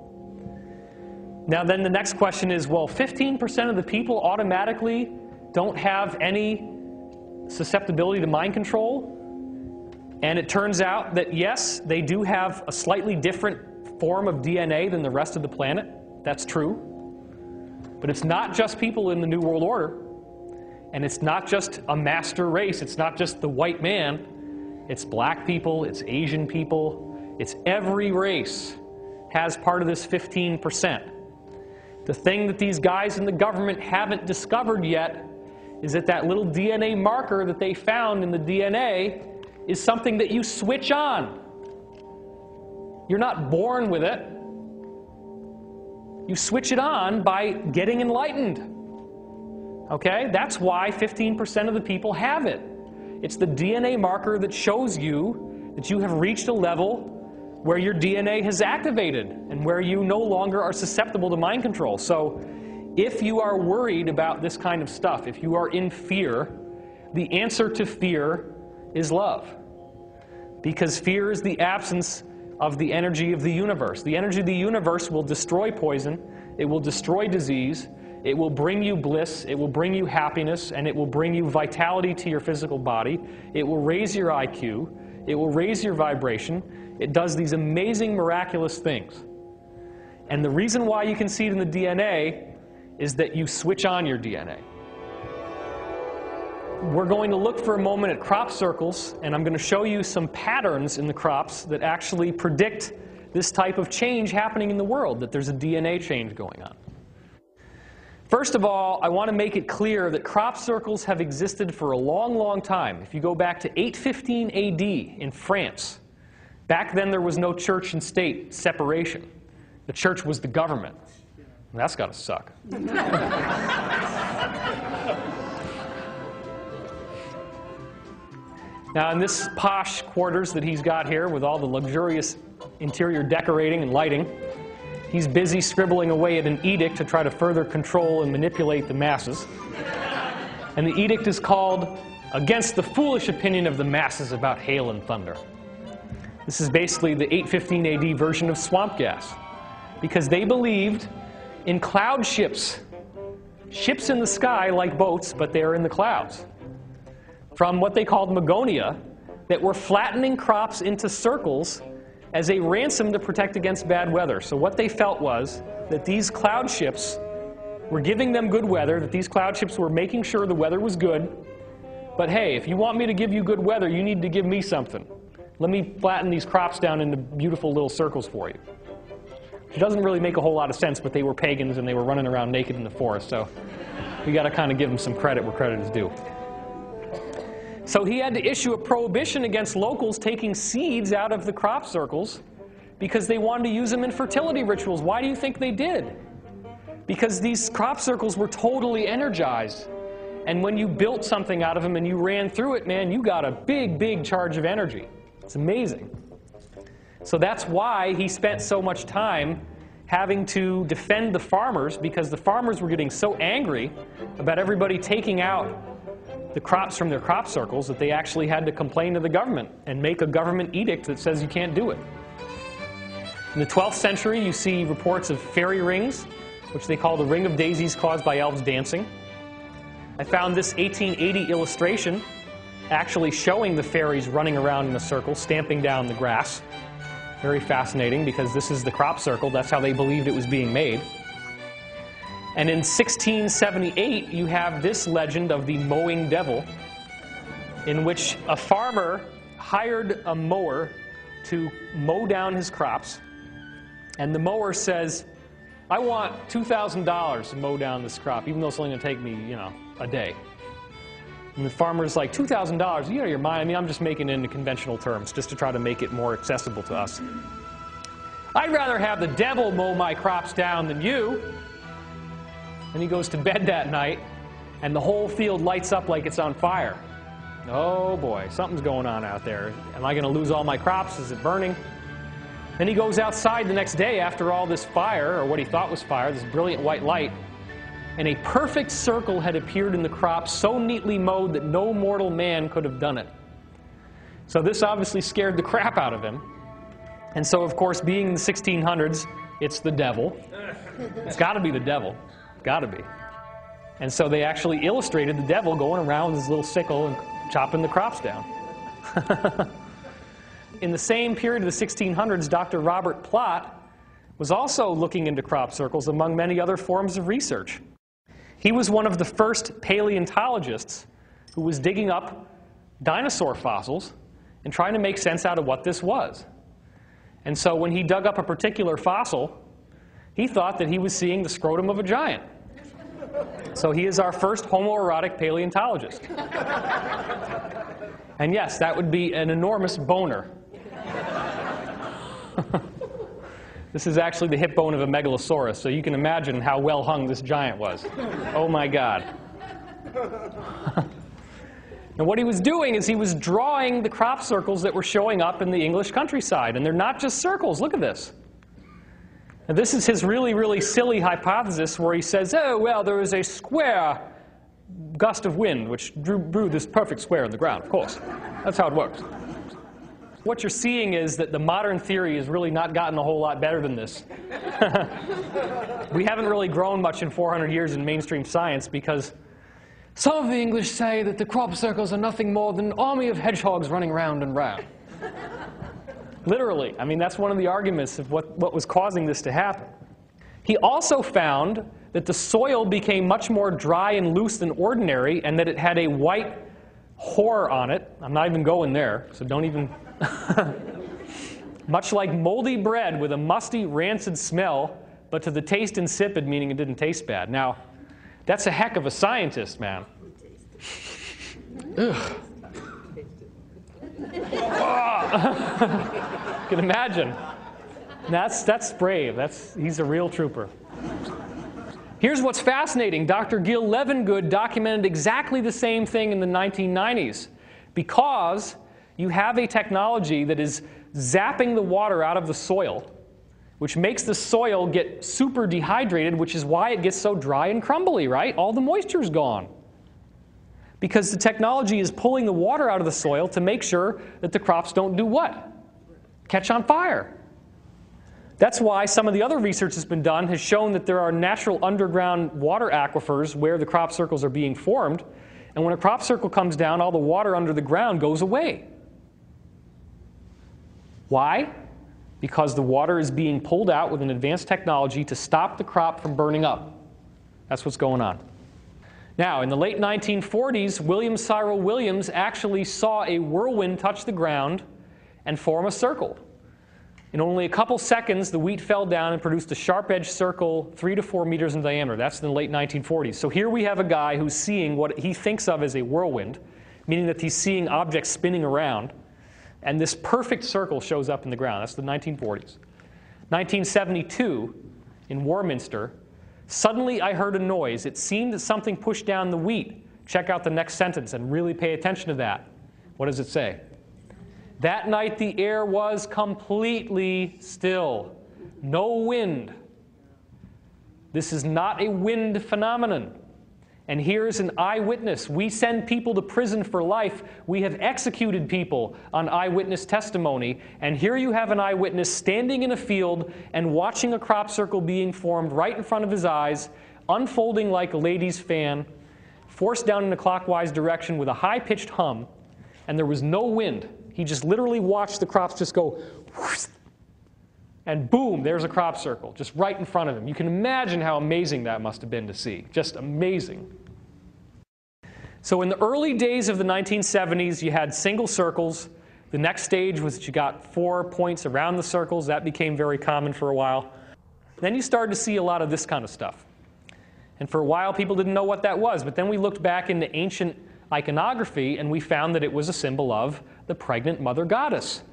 Now then the next question is, well, 15% of the people automatically don't have any susceptibility to mind control? And it turns out that yes, they do have a slightly different form of DNA than the rest of the planet. That's true. But it's not just people in the New World Order. And it's not just a master race. It's not just the white man. It's black people. It's Asian people. It's every race has part of this 15%. The thing that these guys in the government haven't discovered yet is that that little DNA marker that they found in the DNA is something that you switch on. You're not born with it. You switch it on by getting enlightened. Okay? That's why 15% of the people have it. It's the DNA marker that shows you that you have reached a level where your DNA has activated and where you no longer are susceptible to mind control. So if you are worried about this kind of stuff, if you are in fear, the answer to fear is love. Because fear is the absence of the energy of the universe. The energy of the universe will destroy poison, it will destroy disease, it will bring you bliss, it will bring you happiness, and it will bring you vitality to your physical body. It will raise your IQ, it will raise your vibration. It does these amazing, miraculous things. And the reason why you can see it in the DNA is that you switch on your DNA. We're going to look for a moment at crop circles, and I'm going to show you some patterns in the crops that actually predict this type of change happening in the world, that there's a DNA change going on. First of all, I want to make it clear that crop circles have existed for a long, long time. If you go back to 815 AD in France, back then there was no church and state separation. The church was the government. That's got to suck. Now in this posh quarters that he's got here with all the luxurious interior decorating and lighting, he's busy scribbling away at an edict to try to further control and manipulate the masses. And the edict is called "Against the Foolish Opinion of the Masses About Hail and Thunder." This is basically the 815 AD version of swamp gas, because they believed in cloud ships ships in the sky like boats, but they're in the clouds, from what they called Magonia, that were flattening crops into circles as a ransom to protect against bad weather. So what they felt was that these cloud ships were giving them good weather, that these cloud ships were making sure the weather was good. But hey, if you want me to give you good weather, you need to give me something. Let me flatten these crops down into beautiful little circles for you. It doesn't really make a whole lot of sense, but they were pagans and they were running around naked in the forest, so we got to kind of give them some credit where credit is due. So he had to issue a prohibition against locals taking seeds out of the crop circles because they wanted to use them in fertility rituals. Why do you think they did? Because these crop circles were totally energized. And when you built something out of them and you ran through it, man, you got a big, big charge of energy. It's amazing. So that's why he spent so much time having to defend the farmers, because the farmers were getting so angry about everybody taking out the crops from their crop circles that they actually had to complain to the government and make a government edict that says you can't do it. In the 12th century, you see reports of fairy rings, which they call the ring of daisies caused by elves dancing. I found this 1880 illustration actually showing the fairies running around in a circle, stamping down the grass. Very fascinating, because this is the crop circle. That's how they believed it was being made. And in 1678, you have this legend of the mowing devil, in which a farmer hired a mower to mow down his crops. And the mower says, I want $2,000 to mow down this crop, even though it's only going to take me, a day. And the farmer's like, $2,000? You out of your mind? I mean, I'm just making it into conventional terms, just to try to make it more accessible to us. I'd rather have the devil mow my crops down than you. And he goes to bed that night, and the whole field lights up like it's on fire. Oh boy, something's going on out there. Am I going to lose all my crops? Is it burning? Then he goes outside the next day after all this fire, or what he thought was fire, this brilliant white light, and a perfect circle had appeared in the crop, so neatly mowed that no mortal man could have done it. So this obviously scared the crap out of him. And so, of course, being in the 1600s, it's the devil. It's got to be the devil. Got to be. And so they actually illustrated the devil going around with his little sickle and chopping the crops down. In the same period of the 1600s, Dr. Robert Plot was also looking into crop circles, among many other forms of research. He was one of the first paleontologists who was digging up dinosaur fossils and trying to make sense out of what this was. And so when he dug up a particular fossil, he thought that he was seeing the scrotum of a giant. So he is our first homoerotic paleontologist. And yes, that would be an enormous boner. This is actually the hip bone of a megalosaurus, so you can imagine how well hung this giant was. Oh my God. And what he was doing is he was drawing the crop circles that were showing up in the English countryside. And they're not just circles. Look at this. And this is his really, really silly hypothesis where he says, oh, well, there is a square gust of wind which drew this perfect square in the ground, of course. That's how it works. What you're seeing is that the modern theory has really not gotten a whole lot better than this. We haven't really grown much in 400 years in mainstream science, because some of the English say that the crop circles are nothing more than an army of hedgehogs running round and round. Literally. I mean, that's one of the arguments of what was causing this to happen. He also found that the soil became much more dry and loose than ordinary, and that it had a white horror on it. I'm not even going there, so don't even... Much like moldy bread with a musty, rancid smell, but to the taste insipid, meaning it didn't taste bad. Now, that's a heck of a scientist, man. Ugh. You can imagine. That's brave. He's a real trooper. Here's what's fascinating. Dr. Gil Levengood documented exactly the same thing in the 1990s, because you have a technology that is zapping the water out of the soil, which makes the soil get super dehydrated, which is why it gets so dry and crumbly, right? All the moisture's gone. Because the technology is pulling the water out of the soil to make sure that the crops don't do what? Catch on fire. That's why some of the other research that's been done has shown that there are natural underground water aquifers where the crop circles are being formed. And when a crop circle comes down, all the water under the ground goes away. Why? Because the water is being pulled out with an advanced technology to stop the crop from burning up. That's what's going on. Now, in the late 1940s, William Cyril Williams actually saw a whirlwind touch the ground and form a circle. In only a couple seconds, the wheat fell down and produced a sharp-edged circle 3 to 4 meters in diameter. That's in the late 1940s. So here we have a guy who's seeing what he thinks of as a whirlwind, meaning that he's seeing objects spinning around. And this perfect circle shows up in the ground. That's the 1940s. 1972, in Warminster, suddenly I heard a noise. It seemed that something pushed down the wheat. Check out the next sentence and really pay attention to that. What does it say? That night the air was completely still. No wind. This is not a wind phenomenon. And here's an eyewitness. We send people to prison for life. We have executed people on eyewitness testimony. And here you have an eyewitness standing in a field and watching a crop circle being formed right in front of his eyes, unfolding like a lady's fan, forced down in a clockwise direction with a high-pitched hum, and there was no wind. He just literally watched the crops just go whoosh, and boom, there's a crop circle just right in front of him. You can imagine how amazing that must have been to see. Just amazing. So in the early days of the 1970s, you had single circles. The next stage was that you got 4 points around the circles. That became very common for a while. Then you started to see a lot of this kind of stuff. And for a while, people didn't know what that was. But then we looked back into ancient iconography, and we found that it was a symbol of the pregnant mother goddess.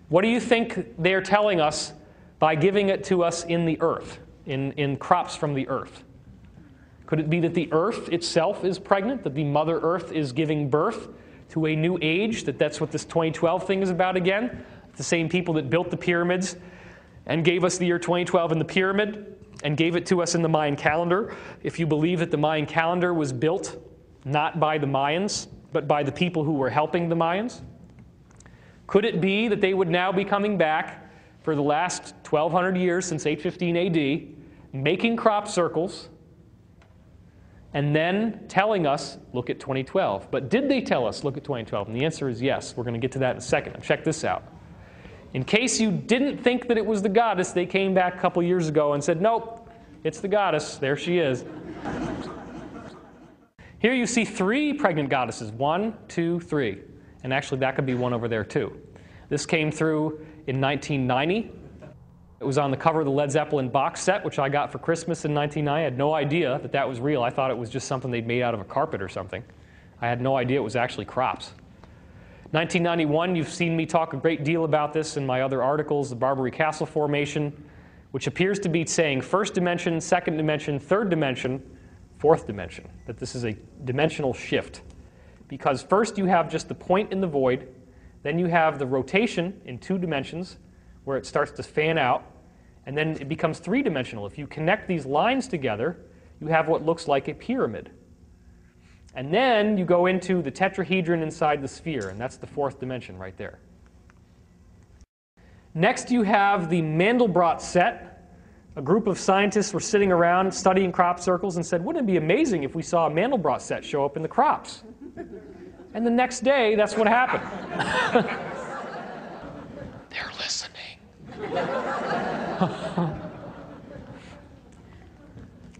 What do you think they're telling us by giving it to us in the earth, in crops from the earth? Could it be that the earth itself is pregnant, that the mother earth is giving birth to a new age, that's what this 2012 thing is about again? The same people that built the pyramids and gave us the year 2012 in the pyramid and gave it to us in the Mayan calendar. If you believe that the Mayan calendar was built not by the Mayans, but by the people who were helping the Mayans? Could it be that they would now be coming back for the last 1,200 years since 815 AD, making crop circles, and then telling us, look at 2012. But did they tell us, look at 2012? And the answer is yes. We're going to get to that in a second. Now check this out. In case you didn't think that it was the goddess, they came back a couple years ago and said, nope, it's the goddess. There she is. Here you see 3 pregnant goddesses, 1, 2, 3. And actually that could be one over there too. This came through in 1990. It was on the cover of the Led Zeppelin box set, which I got for Christmas in 1990. I had no idea that that was real. I thought it was just something they'd made out of a carpet or something. I had no idea it was actually crops. 1991, you've seen me talk a great deal about this in my other articles, the Barbary Castle Formation, which appears to be saying first dimension, second dimension, third dimension, fourth dimension, that this is a dimensional shift. Because first you have just the point in the void, then you have the rotation in 2 dimensions where it starts to fan out, and then it becomes 3-dimensional. If you connect these lines together, you have what looks like a pyramid. And then you go into the tetrahedron inside the sphere, and that's the 4th dimension right there. Next you have the Mandelbrot set. A group of scientists were sitting around studying crop circles and said, wouldn't it be amazing if we saw a Mandelbrot set show up in the crops? And the next day, that's what happened. They're listening.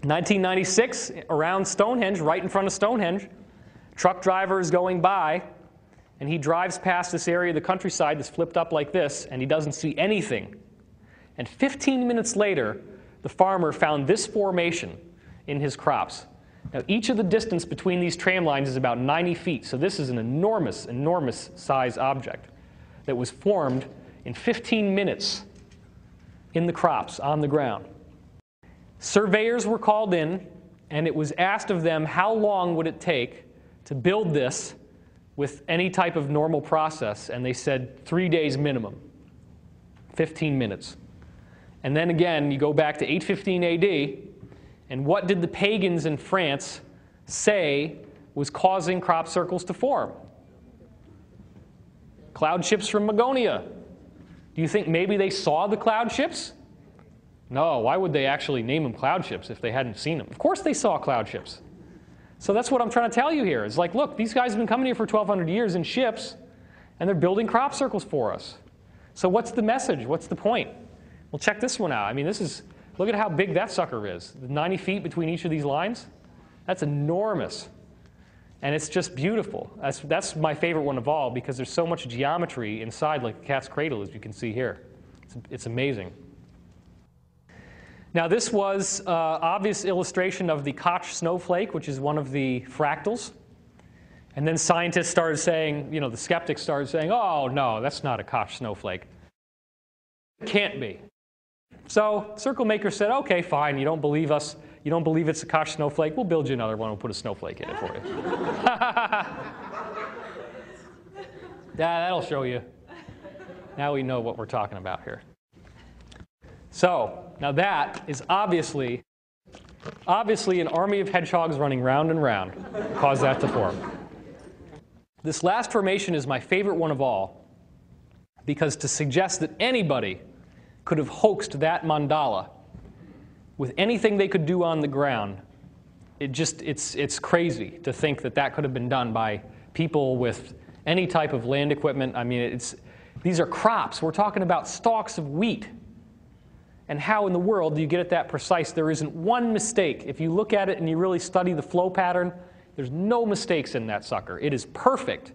1996, around Stonehenge, right in front of Stonehenge, truck driver is going by, and he drives past this area of the countryside that's flipped up like this, and he doesn't see anything. And 15 minutes later, the farmer found this formation in his crops. Now, each of the distance between these tram lines is about 90 feet, so this is an enormous, enormous size object that was formed in 15 minutes in the crops, on the ground. Surveyors were called in, and it was asked of them how long would it take to build this with any type of normal process, and they said 3 days minimum, 15 minutes. And then again, you go back to 815 AD, and what did the pagans in France say was causing crop circles to form? Cloud ships from Magonia. Do you think maybe they saw the cloud ships No, why would they actually name them cloud ships if they hadn't seen them? Of course they saw cloud ships. So that's what I'm trying to tell you here. It's like, look, these guys have been coming here for 1,200 years in ships, and they're building crop circles for us. So what's the message? What's the point? Well, check this one out. I mean, look at how big that sucker is. The 90 feet between each of these lines. That's enormous. And it's just beautiful. That's my favorite one of all because there's so much geometry inside, like a cat's cradle, as you can see here. It's amazing. Now, this was obvious illustration of the Koch snowflake, which is one of the fractals. And then scientists started saying, the skeptics started saying, oh, no, that's not a Koch snowflake. It can't be. So circle maker said, OK, fine, you don't believe us. You don't believe it's a Koch snowflake. We'll build you another one. We'll put a snowflake in it for you. That'll show you. Now we know what we're talking about here. So now that is obviously an army of hedgehogs running round and round caused that to form. This last formation is my favorite one of all because to suggest that anybody could have hoaxed that mandala with anything they could do on the ground, it's crazy to think that that could have been done by people with any type of land equipment. I mean, these are crops. We're talking about stalks of wheat. And how in the world do you get it that precise? There isn't one mistake. If you look at it and you really study the flow pattern, there's no mistakes in that sucker. It is perfect.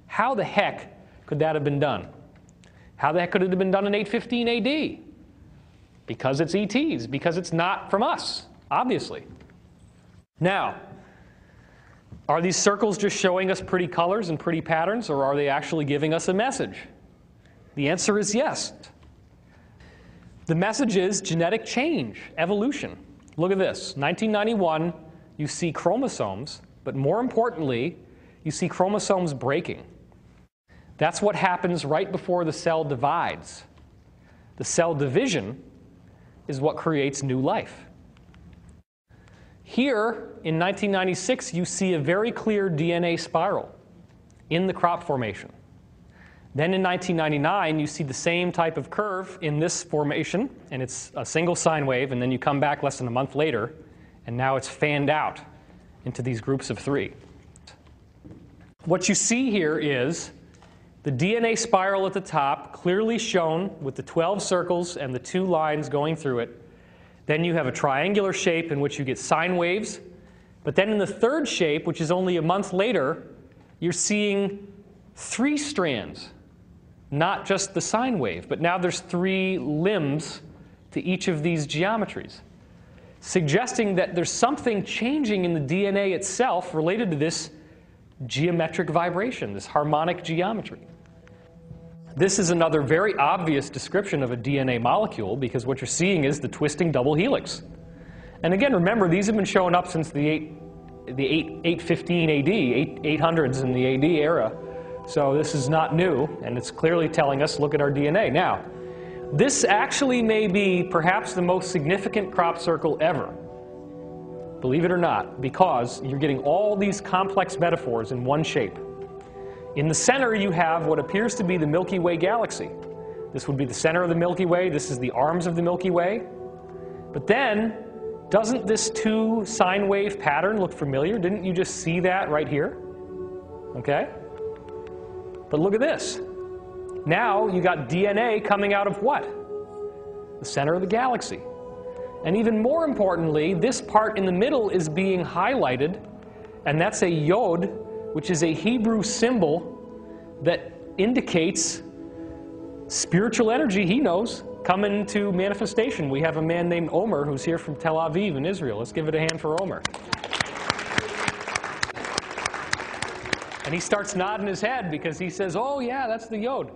How the heck could that have been done? How the heck could it have been done in 815 AD? Because it's ETs, because it's not from us, obviously. Now, are these circles just showing us pretty colors and pretty patterns, or are they actually giving us a message? The answer is yes. The message is genetic change, evolution. Look at this. 1991, you see chromosomes, but more importantly, you see chromosomes breaking. That's what happens right before the cell divides. The cell division is what creates new life. Here, in 1996, you see a very clear DNA spiral in the crop formation. Then in 1999, you see the same type of curve in this formation, and it's a single sine wave, and then you come back less than a month later, and now it's fanned out into these groups of three. What you see here is the DNA spiral at the top, clearly shown with the 12 circles and the 2 lines going through it. Then you have a triangular shape in which you get sine waves. But then in the third shape, which is only a month later, you're seeing 3 strands. Not just the sine wave, but now there's 3 limbs to each of these geometries, suggesting that there's something changing in the DNA itself related to this geometric vibration, this harmonic geometry. This is another very obvious description of a DNA molecule because what you're seeing is the twisting double helix. And again, remember, these have been showing up since the 815 AD, 800s in the AD era. So this is not new, and it's clearly telling us, look at our DNA. Now, this actually may be perhaps the most significant crop circle ever, believe it or not, because you're getting all these complex metaphors in one shape. In the center, you have what appears to be the Milky Way galaxy. This would be the center of the Milky Way. This is the arms of the Milky Way. But then, doesn't this 2 sine wave pattern look familiar? Didn't you just see that right here? Okay? But look at this. Now you got DNA coming out of what? The center of the galaxy. And even more importantly, this part in the middle is being highlighted, and that's a yod, which is a Hebrew symbol that indicates spiritual energy, he knows, coming into manifestation. We have a man named Omer who's here from Tel Aviv in Israel. Let's give it a hand for Omer. And he starts nodding his head because he says, oh yeah, that's the yod.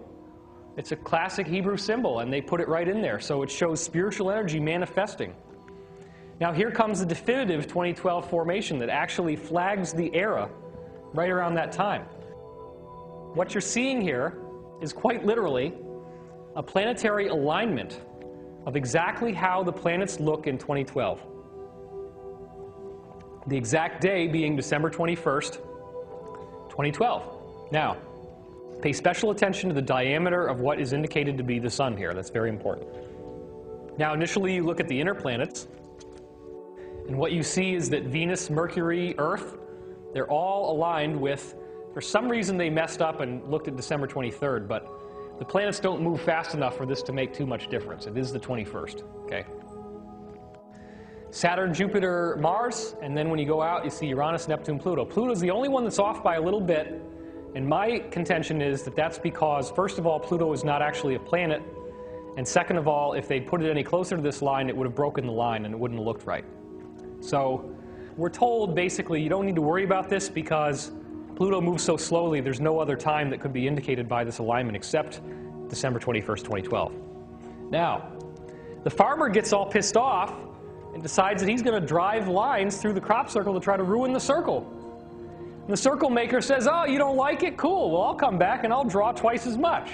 It's a classic Hebrew symbol, and they put it right in there. So it shows spiritual energy manifesting. Now here comes the definitive 2012 formation that actually flags the era right around that time. What you're seeing here is quite literally a planetary alignment of exactly how the planets look in 2012. The exact day being December 21st, 2012. Now, pay special attention to the diameter of what is indicated to be the sun here. That's very important. Now, initially, you look at the inner planets, and what you see is that Venus, Mercury, Earth, they're all aligned with, for some reason they messed up and looked at December 23rd, but the planets don't move fast enough for this to make too much difference. It is the 21st, okay? Saturn, Jupiter, Mars, and then when you go out, you see Uranus, Neptune, Pluto. Pluto's the only one that's off by a little bit, and my contention is that that's because, first of all, Pluto is not actually a planet, and second of all, if they'd put it any closer to this line, it would have broken the line and it wouldn't have looked right. So we're told, basically, you don't need to worry about this because Pluto moves so slowly, there's no other time that could be indicated by this alignment except December 21st, 2012. Now, the farmer gets all pissed off and decides that he's going to drive lines through the crop circle to try to ruin the circle. And the circle maker says, oh, you don't like it? Cool. Well, I'll come back and I'll draw twice as much.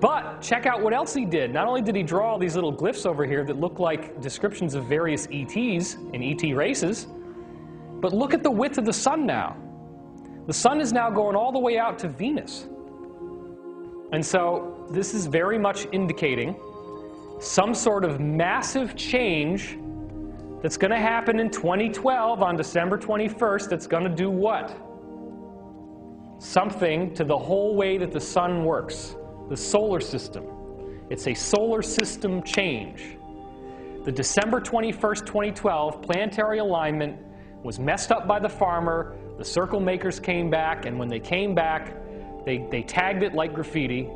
But check out what else he did. Not only did he draw all these little glyphs over here that look like descriptions of various ETs and ET races, but look at the width of the sun now. The sun is now going all the way out to Venus. And so this is very much indicating some sort of massive change that's going to happen in 2012 on December 21st that's going to do what? Something to the whole way that the sun works. The solar system. It's a solar system change. The December 21st, 2012 planetary alignment was messed up by the farmer. The circle makers came back, and when they came back, they tagged it like graffiti.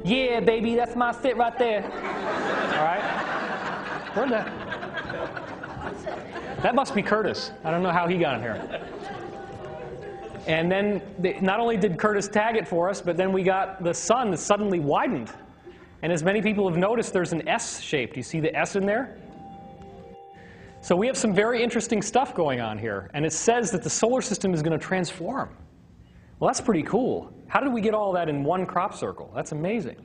Yeah, baby, that's my fit right there. All right? Where'd that? That must be Curtis. I don't know how he got in here. And then, not only did Curtis tag it for us, but then we got the sun that suddenly widened. And as many people have noticed, there's an S shape. Do you see the S in there? So we have some very interesting stuff going on here. And it says that the solar system is going to transform. Well, that's pretty cool. How did we get all that in one crop circle? That's amazing.